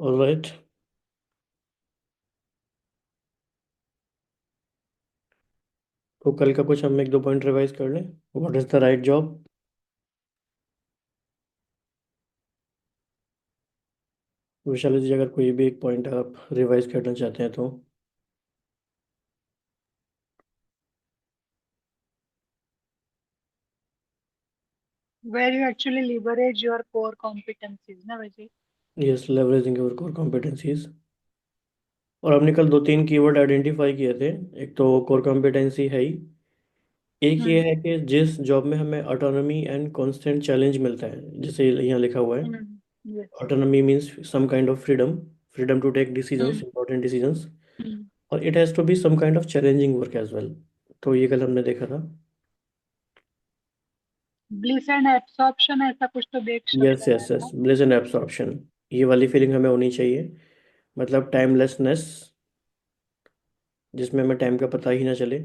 Alright. तो कल का कुछ हम एक दो पॉइंट रिवाइज कर लें। What is the right job. Vaishali ji, अगर कोई भी एक पॉइंट आप रिवाइज करना चाहते हैं तो। where you actually leverage your core competencies ना वैसे। Yes, leveraging your core competencies. और हमने कल दो तीन कीवर्ड आइडेंटिफाई किए थे। एक तो कोर कॉम्पिटेंसी है ही। एक ये हम्म। है कि जिस जॉब में हमें ऑटोनॉमी एंड कांस्टेंट चैलेंज मिलता है, जैसे यहाँ लिखा हुआ है। Yes. Autonomy means some kind of freedom, freedom to take decisions, hmm. Important decisions. Hmm. और it has to be some kind of challenging work as well. तो ये कल हमने देखा था। ब्लिस एंड एब्सॉर्प्शन ऐसा कुछ तो देख यस सकता है यस यस, था। Bliss and absorption. ये वाली फीलिंग हमें होनी चाहिए। मतलब टाइमलेसनेस, जिसमें हमें टाइम का पता ही ना चले।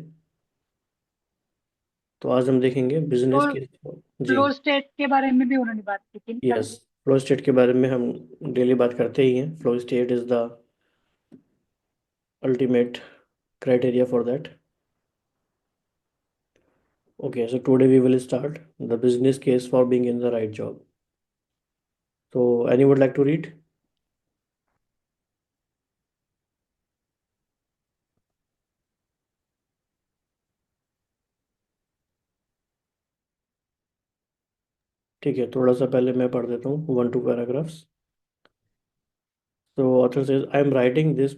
तो आज हम देखेंगे बिजनेस तो के। जी। फ्लो स्टेट के बारे में भी उन्होंने बात की थी कल। यस, फ्लो स्टेट के बारे में हम डेली बात करते ही हैं। Flow state is the ultimate criteria for that. Okay, so today we will start the business case for being in the right job. So, any would like to read? ठीक है, थोड़ा सा पहले मैं पढ़ देता हूँ 1 2 paragraphs. So, author says, I'm writing this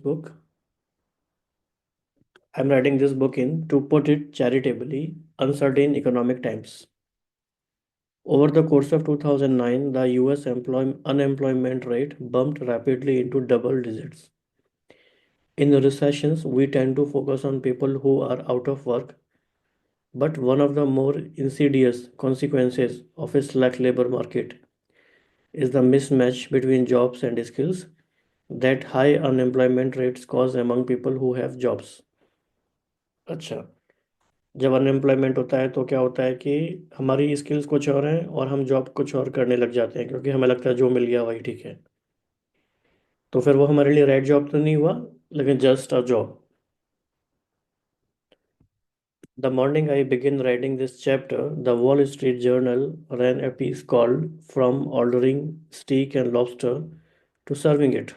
book in, to put it charitably, uncertain economic times. Over the course of 2009, the US unemployment rate bumped rapidly into double digits. In recessions, we tend to focus on people who are out of work. But one of the more insidious consequences of a slack labor market is the mismatch between jobs and skills that high unemployment rates cause among people who have jobs. अच्छा, जब unemployment होता है तो क्या होता है कि हमारी स्किल्स कुछ और हैं और हम जॉब कुछ और करने लग जाते हैं, क्योंकि हमें लगता है जो मिल गया वही ठीक है। तो फिर वो हमारे लिए राइट जॉब तो नहीं हुआ, लेकिन just a job. The morning I began writing this chapter, the Wall Street Journal ran a piece called From Ordering Steak and Lobster to Serving It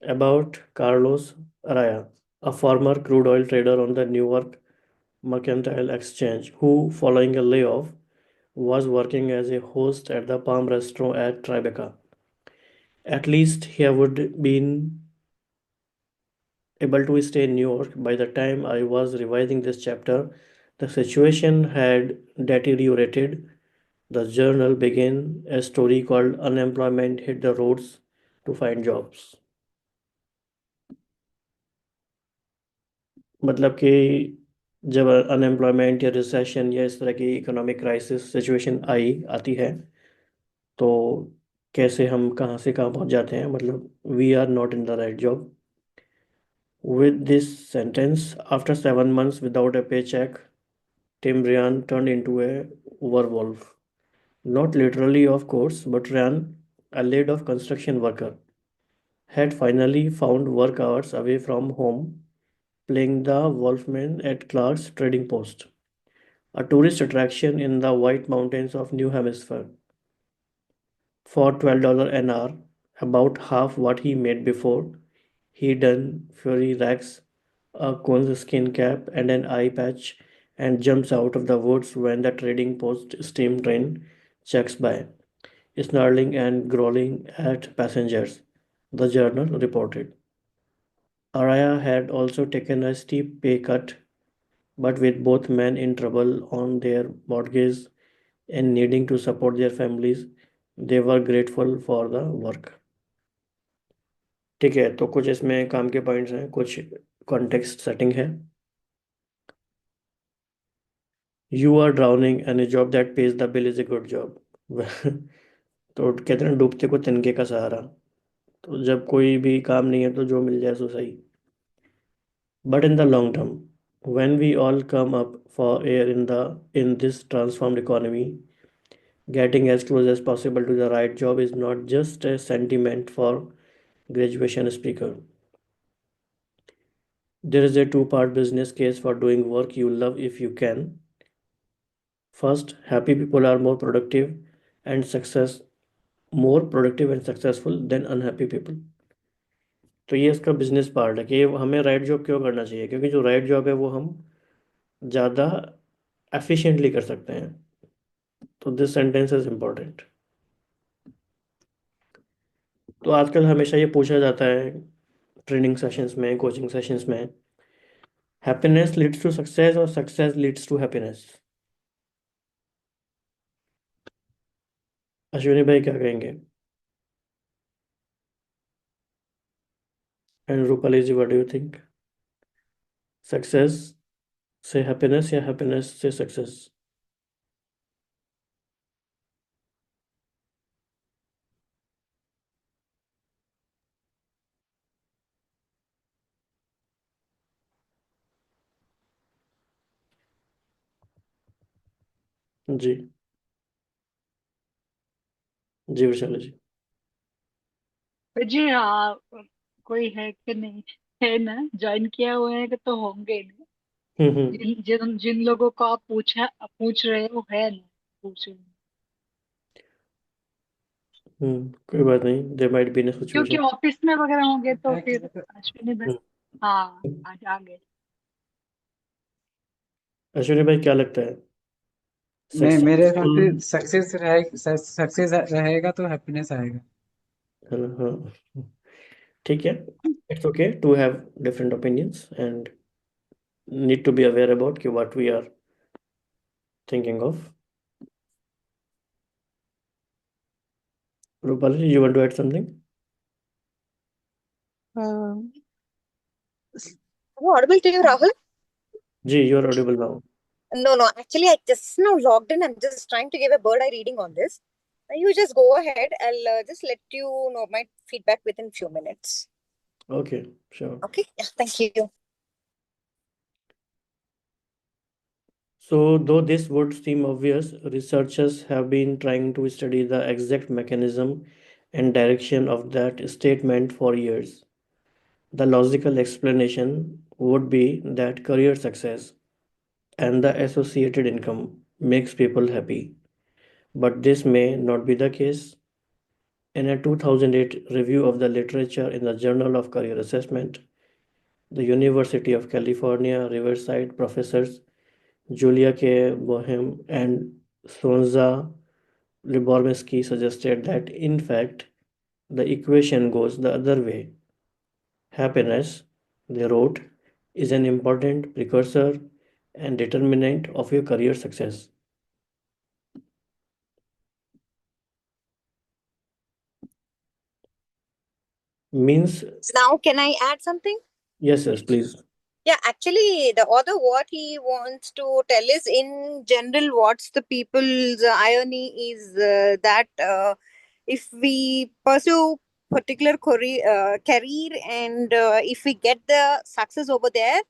about Carlos Araya, a former crude oil trader on the Newark Mercantile Exchange who, following a layoff, was working as a host at the Palm Restaurant at Tribeca. At least he would been able to stay in New York. By the time I was revising this chapter, the situation had deteriorated. The journal began a story called Unemployment Hit the Roads to Find Jobs. मतलब कि जब unemployment या recession या इस तरह की economic crisis situation आती है, तो कैसे हम कहाँ से कहाँ पहुँच जाते हैं, मतलब we are not in the right job. With this sentence, after 7 months without a paycheck, Tim Ryan turned into a werewolf. Not literally, of course, but Ryan, a laid off construction worker, had finally found work hours away from home, playing the wolfman at Clark's Trading Post, a tourist attraction in the White Mountains of New Hampshire. For $12 an hour, about half what he made before, he done fury racks, a coonskin cap, and an eye patch, and jumps out of the woods when the trading post steam train checks by, snarling and growling at passengers, the journal reported. Araya had also taken a steep pay cut, but with both men in trouble on their mortgage and needing to support their families, they were grateful for the work. ठीक है, तो कुछ इसमें काम के points हैं, कुछ context setting है। You are drowning and a job that pays the bill is a good job. तो कहते हैं डूबते को तिनके का सहारा। तो जब कोई भी काम नहीं है तो जो मिल जाए सो सही। But in the long term, when we all come up for air in this transformed economy, Getting as close as possible to the right job is not just a sentiment for graduation speaker. There is a two-part business case for doing work you love if you can. First, happy people are and success more productive and successful than unhappy people. तो ये इसका business part है कि हमें right job क्यों करना चाहिए, क्योंकि जो राइट जॉब है वो हम ज़्यादा एफिशिएंटली कर सकते हैं। तो दिस सेंटेंस इज इम्पोर्टेंट। तो आजकल हमेशा ये पूछा जाता है ट्रेनिंग सेशंस में, कोचिंग सेशंस में, हैप्पीनेस लीड्स टू सक्सेस और success leads to happiness. Ashwini भाई क्या कहेंगे? And Rupali ji, what do you think? Success से हैप्पीनेस या हैप्पीनेस से सक्सेस? जी। जी विशाल जी। जी हाँ, कोई है कि नहीं? है ना, ज्वाइन किया हुआ है कि तो होंगे ना। हम्म। जिन जिन जिन लोगों को आप पूछ रहे हो है ना, पूछ रहे हो। कोई बात नहीं, दे माइट बी इन क्योंकि सिचुएशन। ऑफिस में वगैरह होंगे तो फिर अश्विनी भाई। हाँ, आज आ गए। अश्विनी भाई क्या लगता है, नहीं, मेरे हिसाब सक्सेसफुल? से सक्सेस रहेगा तो हैप्पीनेस आएगा। है ना? हाँ, ठीक है। It's okay to have different opinions and need to be aware about कि what we are thinking of. Rupali, you want to add something? Um, am I audible to you, Rahul? जी, you are audible now. No, no. Actually, I just now logged in. I'm just trying to give a bird eye reading on this. You just go ahead. I'll just let you know my feedback within few minutes. Okay, sure. Okay. Yeah. Thank you. So, though this would seem obvious, researchers have been trying to study the exact mechanism and direction of that statement for years. The logical explanation would be that career success and the associated income makes people happy. But this may not be the case. In a 2008 review of the literature in the Journal of Career Assessment, the University of California, Riverside professors Julia K. Boehm and Sonja Lyubomirsky suggested that, in fact, the equation goes the other way. Happiness, they wrote, is an important precursor and determinant of your career success. Means, Now, can I add something? yes, please. Yeah, actually, the author, what he wants to tell is in general, what's the people's irony is that if we pursue particular career and if we get the success over there,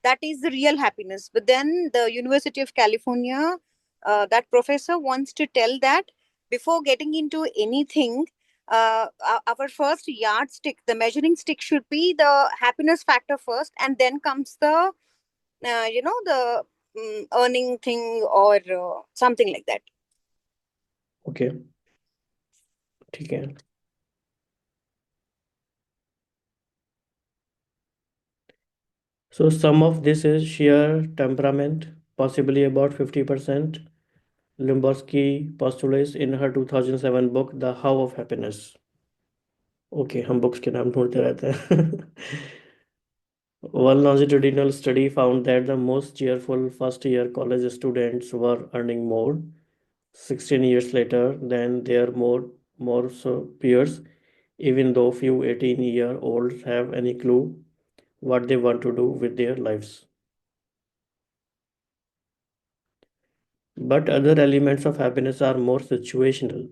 that is the real happiness. But then the University of California, that professor wants to tell that before getting into anything, our first yardstick, the measuring stick should be the happiness factor first, and then comes the the earning thing or something like that. Okay, ठीक है. So some of this is sheer temperament, possibly about 50%. Limborski postulates in her 2007 book The How of Happiness. Okay, हम books के नाम ढूंढते रहते हैं. One longitudinal study found that the most cheerful first year college students were earning more 16 years later than their more so peers, even though few 18-year-olds have any clue what they want to do with their lives. But other elements of happiness are more situational,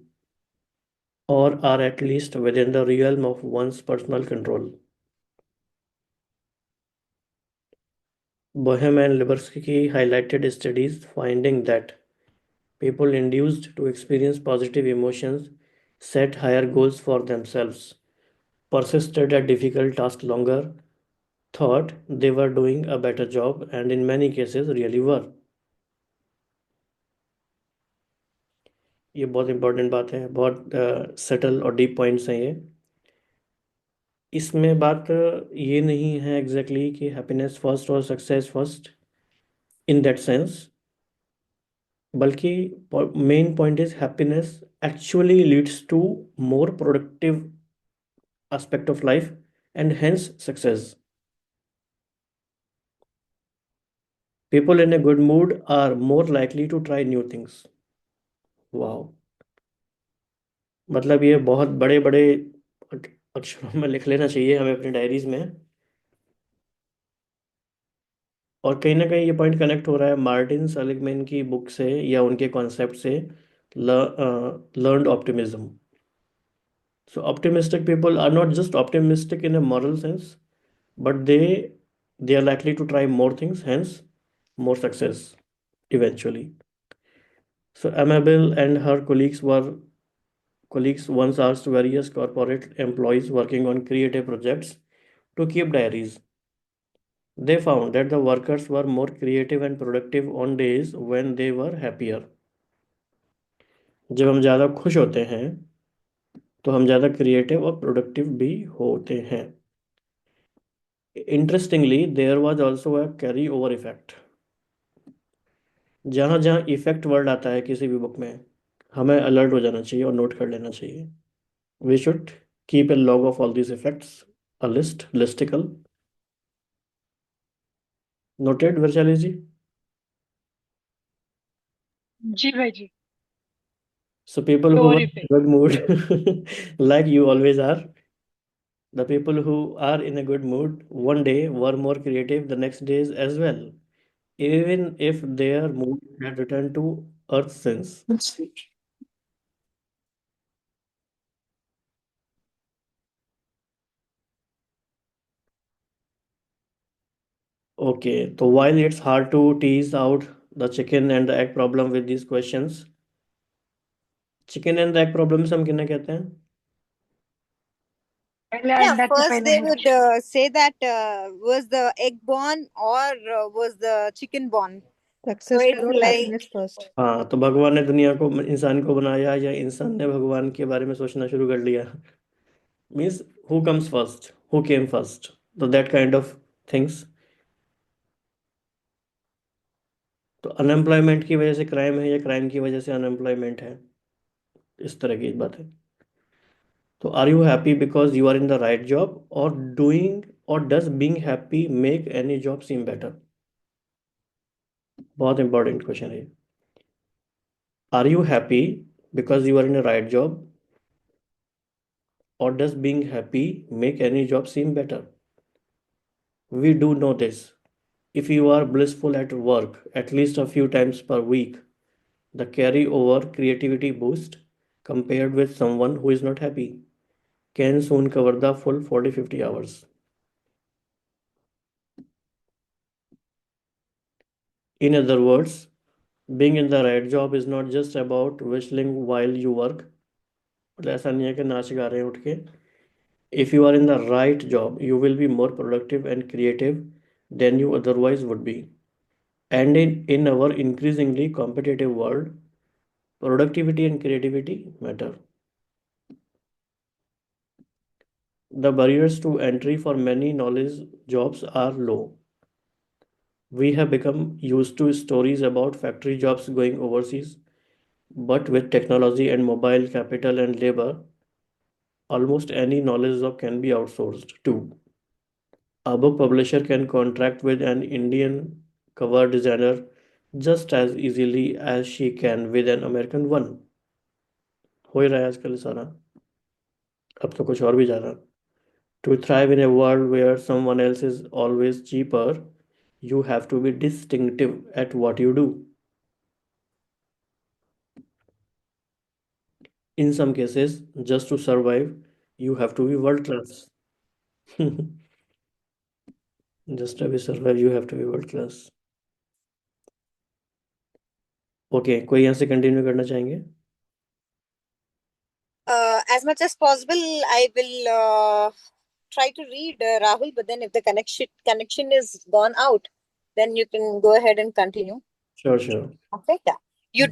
or are at least within the realm of one's personal control. Boehm and Libersky highlighted studies finding that People induced to experience positive emotions, set higher goals for themselves, persisted at difficult tasks longer, thought they were doing a better job, and in many cases really were. ये बहुत important बात है, बहुत subtle और deep points हैं ये। इसमें बात ये नहीं है एग्जैक्टली कि हैप्पीनेस फर्स्ट और success first in that sense, बल्कि main point is happiness actually leads to more productive aspect of life and hence success. People in a good mood are more likely to try new things. वाह, मतलब ये बहुत बड़े बड़े अक्षरों में लिख लेना चाहिए हमें अपनी डायरीज में। और कहीं ना कहीं ये पॉइंट कनेक्ट हो रहा है मार्टिन सेलिगमैन की बुक से या उनके कॉन्सेप्ट से, learned optimism. So optimistic people are not just optimistic in a moral sense, but they are likely to try more things, hence more success eventually. So Amabel and her colleagues once asked various corporate employees working on creative projects to keep diaries. They found that the workers were more creative and productive on days when they were happier. जब हम ज़्यादा खुश होते हैं तो हम ज़्यादा creative और प्रोडक्टिव भी होते हैं। Interestingly, there was also a carry over effect. जहाँ जहाँ इफेक्ट वर्ड आता है किसी भी बुक में, हमें अलर्ट हो जाना चाहिए और नोट कर लेना चाहिए। We should keep a log of all this effects, a list, listicle. Noted Vaishali ji? जी भाई जी। So people who lower are effect. Good mood like you always are, the people who are in a good mood one day were more creative the next days as well, even if their mood had returned to earth since. Okay, so while it's hard to tease out the chicken and the egg problem with these questions, chicken and the egg problem से हम किन्हें कहते हैं? पहला Yeah, अंडा कि first पहला they मुर्गी? would say that was the egg born or was the chicken born? So success it's करो, like हैप्पीनेस फर्स्ट। हाँ, तो भगवान ने दुनिया को, इंसान को बनाया या इंसान ने भगवान के बारे में सोचना शुरू कर लिया? Means who comes first, who came first, तो दैट काइंड ऑफ थिंग्स। तो अनएम्प्लॉयमेंट की वजह से क्राइम है या क्राइम की वजह से अनएम्प्लॉयमेंट है, इस तरह की बात है। तो are you happy because you are in the right job, और डूइंग, और does being happy make any job seem better? बहुत इंपॉर्टेंट क्वेश्चन है। Are you happy because you are in a right job, or does being happy make any job seem better? We do know this. If you are blissful at work at least a few times per week, the carry-over creativity boost compared with someone who is not happy can soon cover the full 40-50 hours. In other words, being in the right job is not just about whistling while you work. मतलब ऐसा नहीं है कि नाच गा रहे हैं उठ के। If you are in the right job, you will be more productive and creative than you otherwise would be. And in our increasingly competitive world, productivity and creativity matter. The barriers to entry for many knowledge jobs are low. We have become used to stories about factory jobs going overseas, but with technology and mobile capital and labor, almost any knowledge job can be outsourced too. A book publisher can contract with an Indian cover designer just as easily as she can with an American one. हो ही रहा है आजकल सारा, अब तो कुछ और भी ज़्यादा। To thrive in a world where someone else is always cheaper, you have to be distinctive at what you do. In some cases, just to survive, you have to be world class. Just to be survive, you have to be world class. Okay, कोई यहाँ से continue करना चाहेंगे? As much as possible, I will try to read Rahul, but then if the connection is gone out, then you can go ahead and continue. Sure sure. Okay. Yeah. You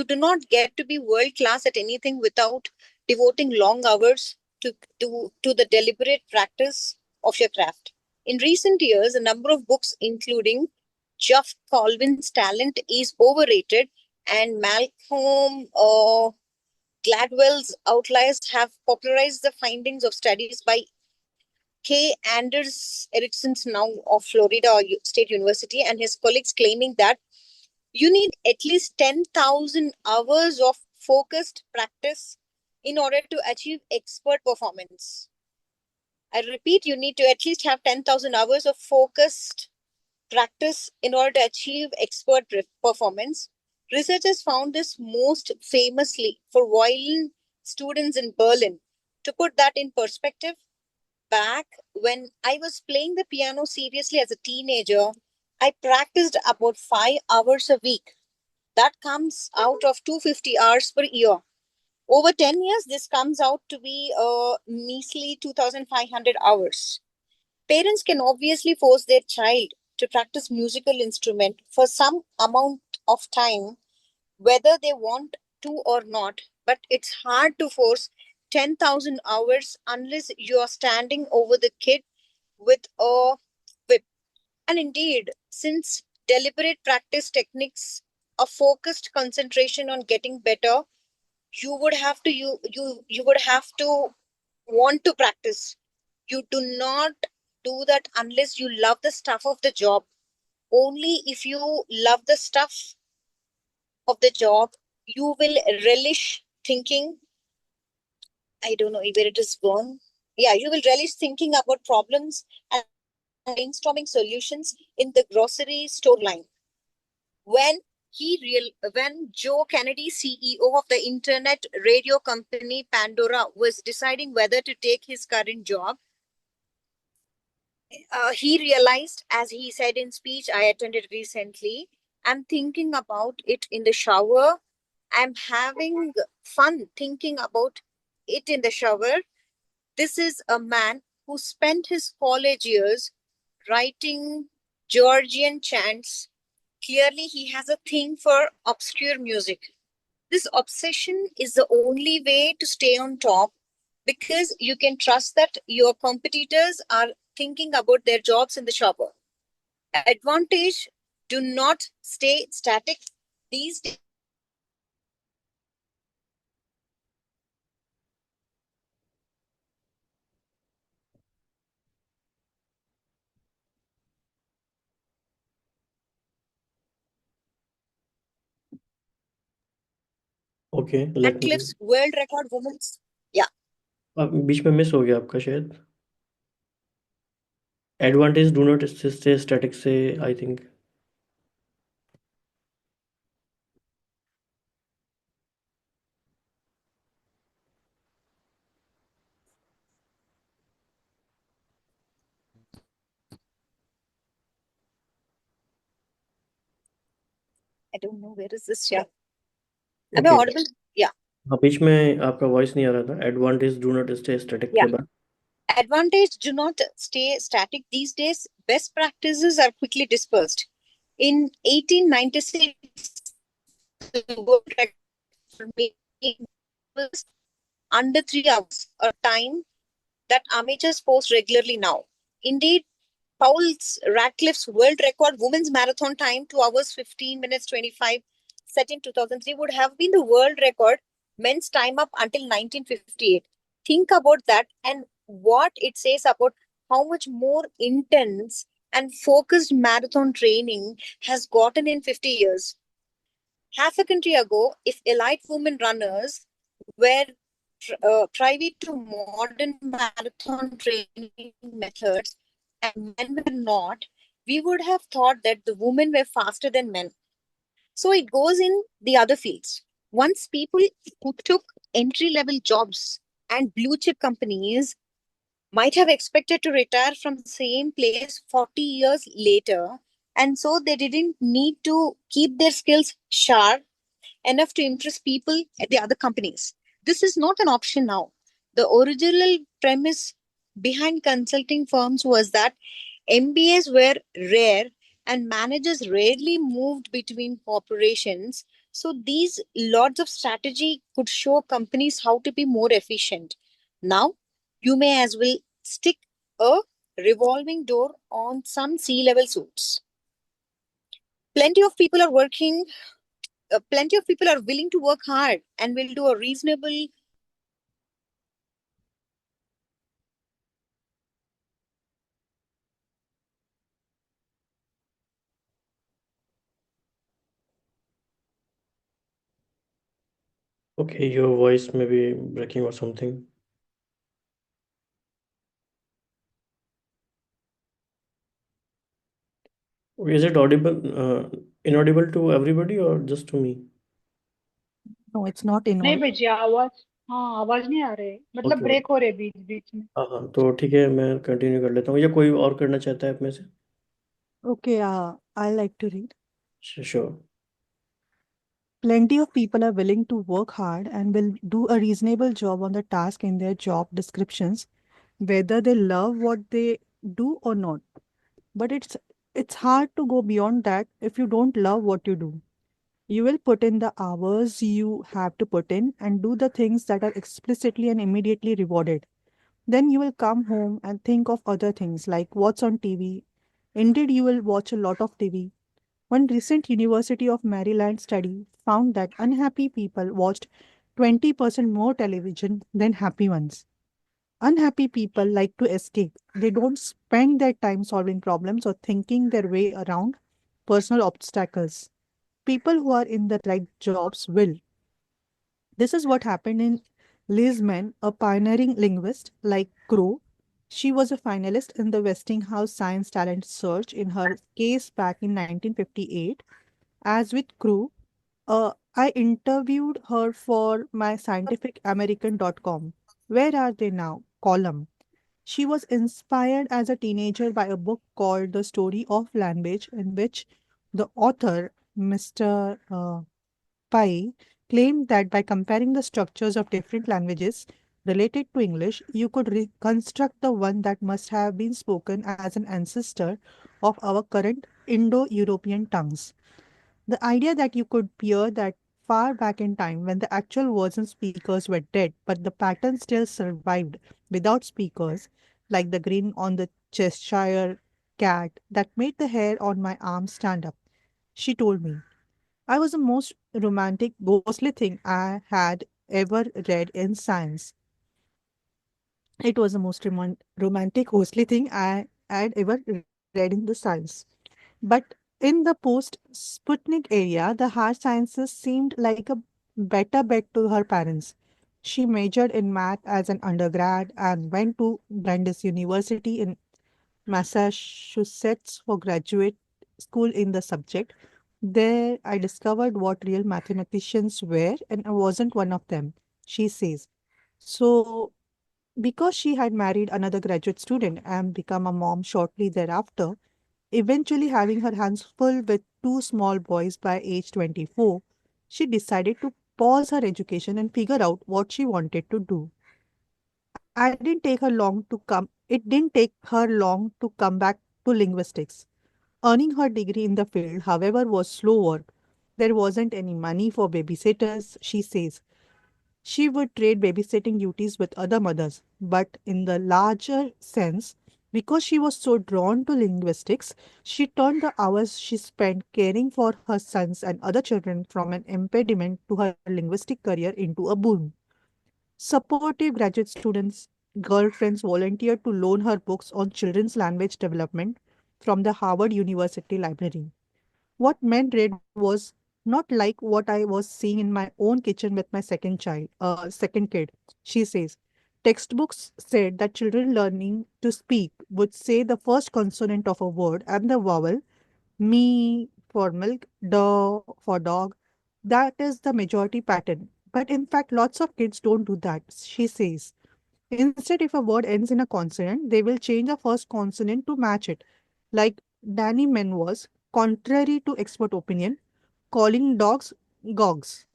do not get to be world class at anything without devoting long hours to the deliberate practice of your craft. In recent years, a number of books, including Jeff Colvin's Talent is Overrated and Malcolm Gladwell's Outliers, have popularized the findings of studies by K. Anders Ericsson, now of Florida State University, and his colleagues, claiming that you need at least 10,000 hours of focused practice in order to achieve expert performance. I repeat, you need to at least have 10,000 hours of focused practice in order to achieve expert performance. Researchers found this most famously for violin students in Berlin. To put that in perspective, back when I was playing the piano seriously as a teenager, I practiced about 5 hours a week. That comes out of 250 hours per year. Over 10 years, this comes out to be a measly 2,500 hours. Parents can obviously force their child to practice musical instrument for some amount of time, whether they want to or not, but it's hard to force 10,000 hours unless you are standing over the kid with a whip. And indeed, since deliberate practice techniques, a focused concentration on getting better, you would have to want to practice. You do not do that unless you love the stuff of the job. Only if you love the stuff of the job, you will relish thinking. I don't know where it is gone. Yeah, you will relish thinking about problems and brainstorming solutions in the grocery store line. When Joe Kennedy, CEO of the internet radio company Pandora, was deciding whether to take his current job, he realized, as he said in speech I attended recently, I'm thinking about it in the shower. I'm having fun thinking about it in the shower. This is a man who spent his college years writing Georgian chants. Clearly, he has a thing for obscure music. This obsession is the only way to stay on top, because you can trust that your competitors are thinking about their jobs in the shower. Advantage: do not stay static. These days, okay, let me. Radcliffe's world record women's. Yeah. बीच में miss हो गया आपका शायद। Advantage do not stay static से, I think. I don't know where is this. Yeah. Am I okay. audible? Yeah. हाँ, बीच में आपका वॉइस नहीं आ रहा था। Advantage do not stay static के Yeah. बाद। Advantage: do not stay static. These days, best practices are quickly dispersed. In 1896, the world record for making was under 3 hours, a time that amateurs post regularly now. Indeed, Radcliffe's world record women's marathon time, 2 hours 15 minutes 25, set in 2003, would have been the world record men's time up until 1958. Think about that and what it says about how much more intense and focused marathon training has gotten in 50 years. Half a century ago, if elite women runners were privy to modern marathon training methods and men were not, we would have thought that the women were faster than men. So it goes in the other fields. Once people who took entry level jobs and blue chip companies might have expected to retire from the same place 40 years later, and so they didn't need to keep their skills sharp enough to impress people at the other companies. This is not an option now. The original premise behind consulting firms was that MBAs were rare and managers rarely moved between corporations. So these lots of strategy could show companies how to be more efficient. Now, you may as well stick a revolving door on some C-level suits. Plenty of people are working Plenty of people are willing to work hard and will do a reasonable. Okay, your voice may be breaking or something. Is it inaudible to everybody or just to me? No, it's not नहीं inaudible. भैया, आवाज, हाँ आवाज नहीं आ रही, मतलब okay, break हो रहे बीच बीच में। हाँ, तो ठीक है, मैं कंटिन्यू कर लेता हूँ, या कोई और करना चाहता है आप में से? Okay, I like to read. Sure. Plenty of people are willing to work hard and will do a reasonable job on the task in their job descriptions, whether they love what they do or not. But it's hard to go beyond that if you don't love what you do. You will put in the hours you have to put in and do the things that are explicitly and immediately rewarded. Then you will come home and think of other things like what's on TV. Indeed, you will watch a lot of TV. One recent University of Maryland study found that unhappy people watched 20% more television than happy ones. Unhappy people like to escape. They don't spend their time solving problems or thinking their way around personal obstacles. People who are in the right jobs will. This is what happened in Liz Mann, a pioneering linguist like Crow. She was a finalist in the Westinghouse Science Talent Search in her case back in 1958. As with Crow, I interviewed her for my scientificamerican.com. Where are they now? Column. She was inspired as a teenager by a book called The Story of Language, in which the author, Mr. Pai, claimed that by comparing the structures of different languages related to English, you could reconstruct the one that must have been spoken as an ancestor of our current Indo European tongues. The idea that you could peer that far back in time when the actual words and speakers were dead, but the pattern still survived without speakers, like the grin on the Cheshire cat that made the hair on my arm stand up. She told me. I was the most romantic, ghostly thing I had ever read in science. It was the most romantic, ghostly thing I had ever read in the science. But in the post Sputnik area, the hard sciences seemed like a better bet to her parents. She majored in math as an undergrad and went to Brandeis University in Massachusetts for graduate school in the subject. There, I discovered what real mathematicians were, and I wasn't one of them, she says. So, because she had married another graduate student and become a mom shortly thereafter, eventually having her hands full with two small boys by age 24, she decided to pause her education and figure out what she wanted to do. It didn't take her long to come back to linguistics. Earning her degree in the field, however, was slow work. There wasn't any money for babysitters, she says. She would trade babysitting duties with other mothers. But in the larger sense, because she was so drawn to linguistics, she turned the hours she spent caring for her sons and other children from an impediment to her linguistic career into a boon. Supportive graduate students, girlfriends volunteered to loan her books on children's language development from the Harvard University Library. What men read was not like what I was seeing in my own kitchen with my second kid, she says. Textbooks said that children learning to speak would say the first consonant of a word and the vowel, me for milk, do for dog. That is the majority pattern. But in fact, lots of kids don't do that, she says. Instead, if a word ends in a consonant, they will change the first consonant to match it, like Danny Men was. contrary to expert opinion, calling dogs gogs.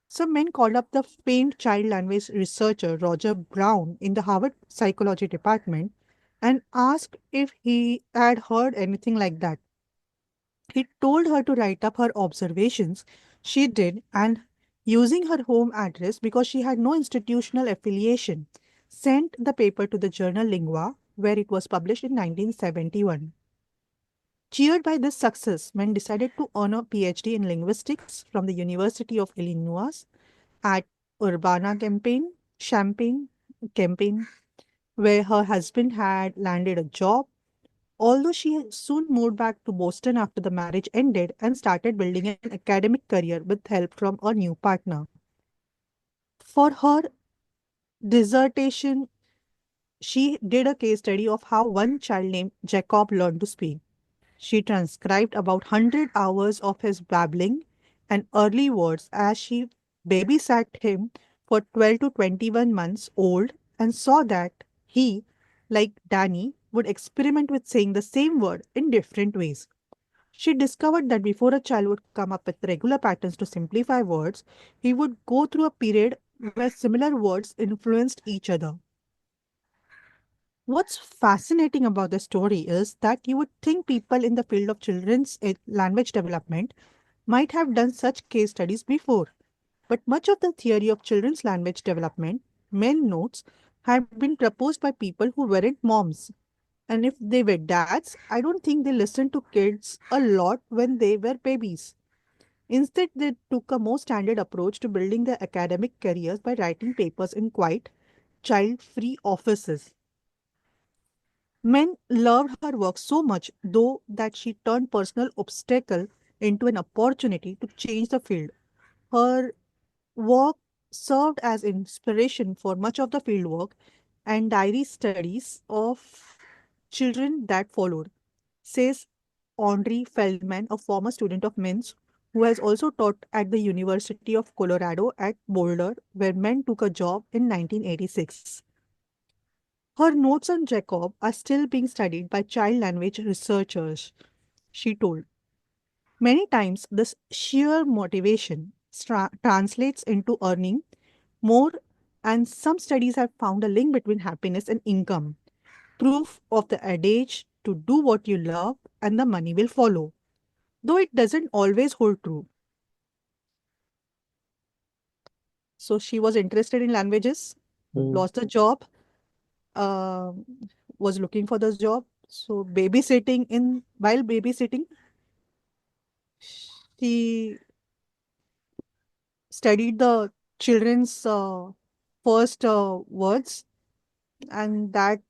Some men called up the famed child language researcher Roger Brown in the Harvard Psychology Department and asked if he had heard anything like that. He told her to write up her observations. She did, and using her home address because she had no institutional affiliation, sent the paper to the journal Lingua, where it was published in 1971. Cheered by this success, men decided to earn a PhD in linguistics from the University of Illinois at Champaign, where her husband had landed a job. Although she soon moved back to Boston after the marriage ended and started building an academic career with help from a new partner. For her dissertation, she did a case study of how one child named Jacob learned to speak. She transcribed about 100 hours of his babbling and early words as she babysat him for 12 to 21 months old and saw that he, like Danny, would experiment with saying the same word in different ways. She discovered that before a child would come up with regular patterns to simplify words, he would go through a period where similar words influenced each other. What's fascinating about the story is that you would think people in the field of children's language development might have done such case studies before. But much of the theory of children's language development, men notes, had been proposed by people who weren't moms. And if they were dads, I don't think they listened to kids a lot when they were babies. Instead, they took a more standard approach to building their academic careers by writing papers in quiet, child free offices. Men loved her work so much, though, that she turned personal obstacle into an opportunity to change the field. Her work served as inspiration for much of the fieldwork and diary studies of children that followed, says Andre Feldman, a former student of Men's who has also taught at the University of Colorado at Boulder, where Men took a job in 1986. Her notes on Jacob are still being studied by child language researchers, she told. Many times, this sheer motivation translates into earning more, and some studies have found a link between happiness and income. Proof of the adage to do what you love and the money will follow, though it doesn't always hold true. So she was interested in languages, Hmm. lost the job, um was looking for this job. So while babysitting, she studied the children's first words, and that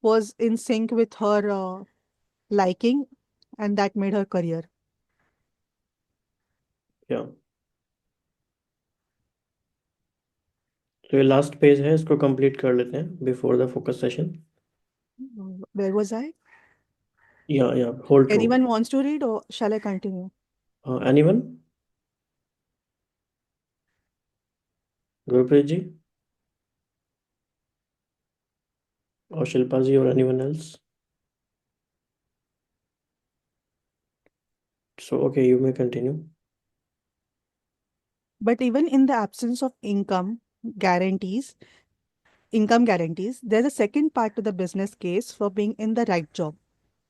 was in sync with her liking, and that made her career. या तो ये last page है, इसको complete कर लेते हैं before the focus session. Where was I? या hold true. Anyone wants to read, or shall I continue? Anyone? Gurpreet ji और शिल्पा जी और anyone else? So okay, you may continue. But even in the absence of guarantees, income guarantees, there's a second part to the business case for being in the right job.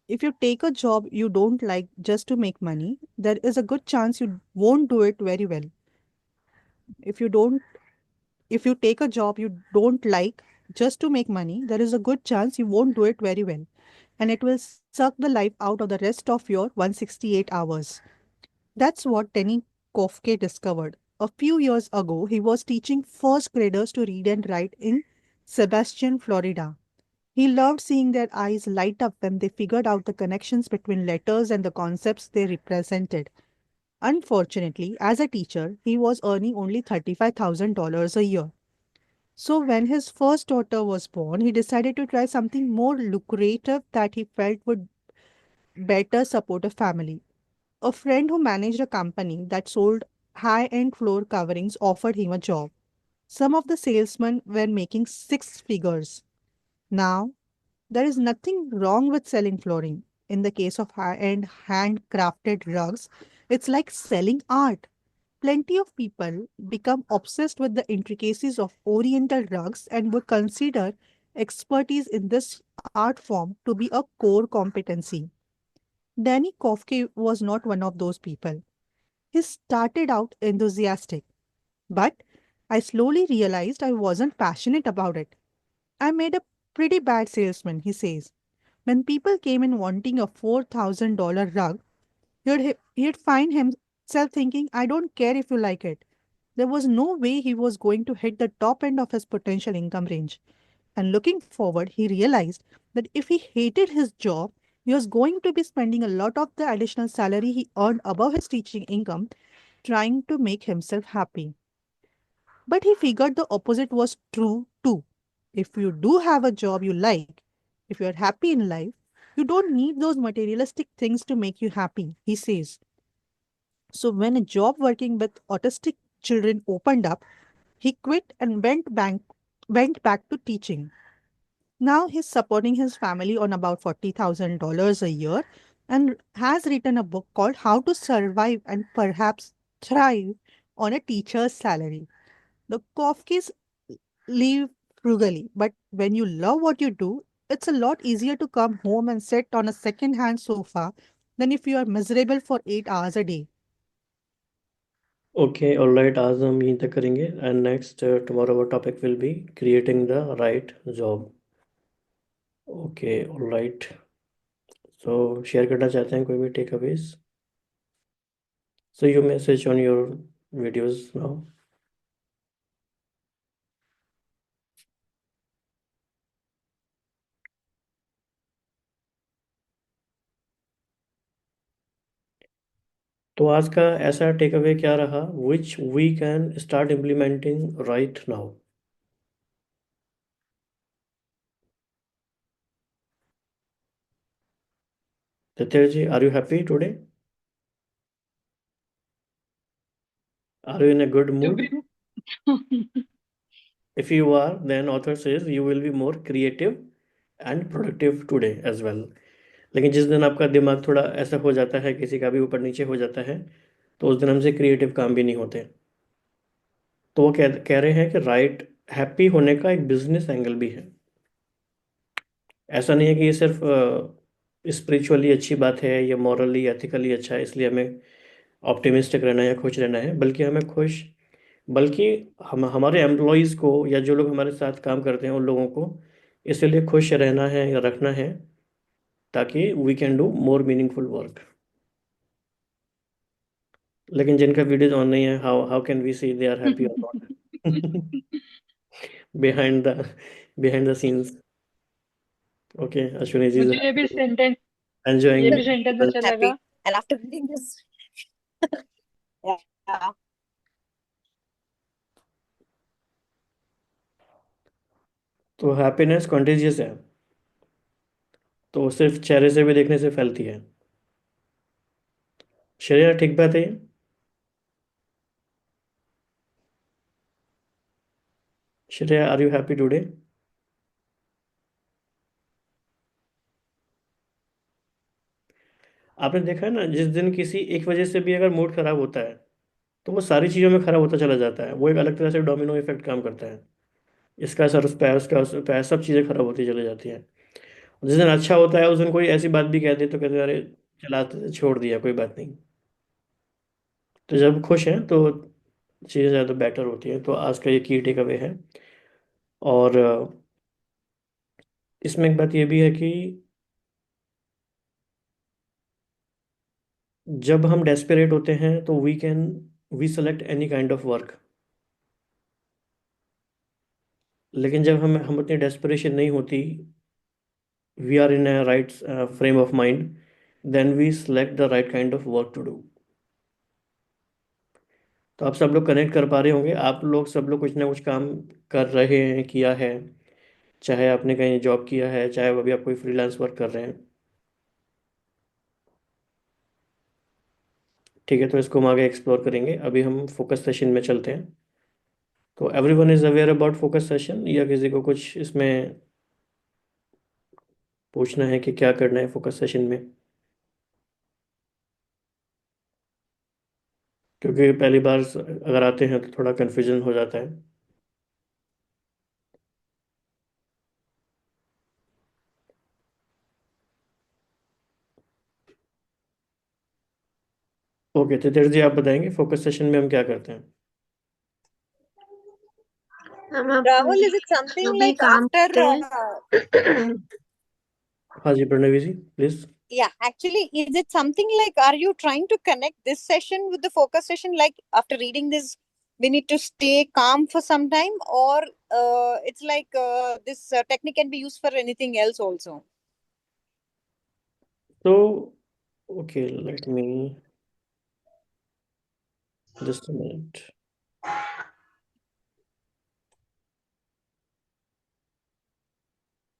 If you take a job you don't like just to make money, there is a good chance you won't do it very well. If you don't, if you take a job you don't like just to make money, there is a good chance you won't do it very well, and it will suck the life out of the rest of your 168 hours. That's what Tenny Kofke discovered. A few years ago, he was teaching first graders to read and write in Sebastian, Florida. He loved seeing their eyes light up when they figured out the connections between letters and the concepts they represented. Unfortunately, as a teacher, he was earning only $35,000 a year. So, when his first daughter was born, he decided to try something more lucrative that he felt would better support a family. A friend who managed a company that sold high end floor coverings offered him a job. Some of the salesmen were making six figures. Now, there is nothing wrong with selling flooring. In the case of high-end handcrafted rugs, it's like selling art. Plenty of people become obsessed with the intricacies of Oriental rugs and would consider expertise in this art form to be a core competency. Danny Kofke was not one of those people. He started out enthusiastic, but I slowly realized I wasn't passionate about it. I made a pretty bad salesman, he says. When people came in wanting a $4,000 rug, he'd find himself thinking, I don't care if you like it. There was no way he was going to hit the top end of his potential income range. And looking forward, he realized that if he hated his job, he was going to be spending a lot of the additional salary he earned above his teaching income trying to make himself happy. But he figured the opposite was true too. If you do have a job you like, if you are happy in life, you don't need those materialistic things to make you happy, he says. So when a job working with autistic children opened up, he quit and went back to teaching. Now he's supporting his family on about $40,000 a year and has written a book called How to Survive and Perhaps Thrive on a Teacher's Salary. The Kofkis live frugally, but when you love what you do, it's a lot easier to come home and sit on a second-hand sofa than if you are miserable for 8 hours a day. Okay alright, आज हम यहीं तक करेंगे and next tomorrow our topic will be creating the right job. Okay alright, so share करना चाहते हैं कोई भी takeaways? So you message on your videos now. तो आज का ऐसा टेक अवे क्या रहा, which we can start implementing right now? Titya ji, are you happy today? Are you in a good To mood? be If you are, then author says you will be more creative and productive today as well. लेकिन जिस दिन आपका दिमाग थोड़ा ऐसा हो जाता है, किसी का भी ऊपर नीचे हो जाता है, तो उस दिन हमसे क्रिएटिव काम भी नहीं होते। तो वो कह रहे हैं कि राइट हैप्पी होने का एक बिजनेस एंगल भी है। ऐसा नहीं है कि ये सिर्फ स्पिरिचुअली अच्छी बात है या मॉरली एथिकली अच्छा है इसलिए हमें ऑप्टिमिस्टिक रहना है या खुश रहना है, बल्कि हमें खुश, बल्कि हम हमारे एम्प्लॉयज़ को या जो लोग हमारे साथ काम करते हैं उन लोगों को इसलिए खुश रहना है या रखना है ताकि we can do more meaningful work. लेकिन जिनका वीडियोज ऑन नहीं है, how how can we see they are happy और not behind the behind the scenes. Okay, Ashwini ji is मुझे ये भी सेंटेंस एंजॉयिंग। अच्छा Happy. लगा। And after reading this, yeah. तो हैप्पीनेस कॉन्टेजियस है, तो सिर्फ चेहरे से भी देखने से फैलती है। श्रेया, ठीक बात है ये? Shreya, are you happy today? आपने देखा है ना, जिस दिन किसी एक वजह से भी अगर मूड खराब होता है तो वो सारी चीज़ों में खराब होता चला जाता है। वो एक अलग तरह से डोमिनो इफेक्ट काम करता है। इसका असर उस पर, उसका उस पर, सब चीज़ें खराब होती चली जाती हैं। जिस दिन अच्छा होता है उस दिन कोई ऐसी बात भी कह दे तो कहते हैं अरे चलाते छोड़ दिया, कोई बात नहीं। तो जब खुश हैं तो चीज़ें ज़्यादा बेटर होती हैं। तो आज का ये की टेक अवे है। और इसमें एक बात ये भी है कि जब हम डेस्परेट होते हैं तो we select any kind of work. लेकिन जब हम उतनी डेस्परेशन नहीं होती, we are in a right frame of mind, then we select the right kind of work to do। तो आप सब लोग कनेक्ट कर पा रहे होंगे, आप लोग सब लोग कुछ ना कुछ काम कर रहे हैं, किया है, चाहे आपने कहीं जॉब किया है, चाहे अभी आप कोई फ्रीलांस वर्क कर रहे हैं। ठीक है, तो इसको हम आगे एक्सप्लोर करेंगे। अभी हम फोकस सेशन में चलते हैं। तो everyone is aware about focus session, या किसी को कुछ इसमें पूछना है कि क्या करना है फोकस सेशन में? क्योंकि पहली बार अगर आते हैं तो थोड़ा कन्फ्यूजन हो जाता है। ओके तेज जी, आप बताएंगे फोकस सेशन में हम क्या करते हैं? हम Rahul, is it something जो भी like काम after करते हैं हाँ जी प्रणवी जी please. yeah, actually, is it something like are you trying to connect this session with the focus session? Like after reading this, we need to stay calm for some time, or it's like this technique can be used for anything else also. तो okay let me just a minute.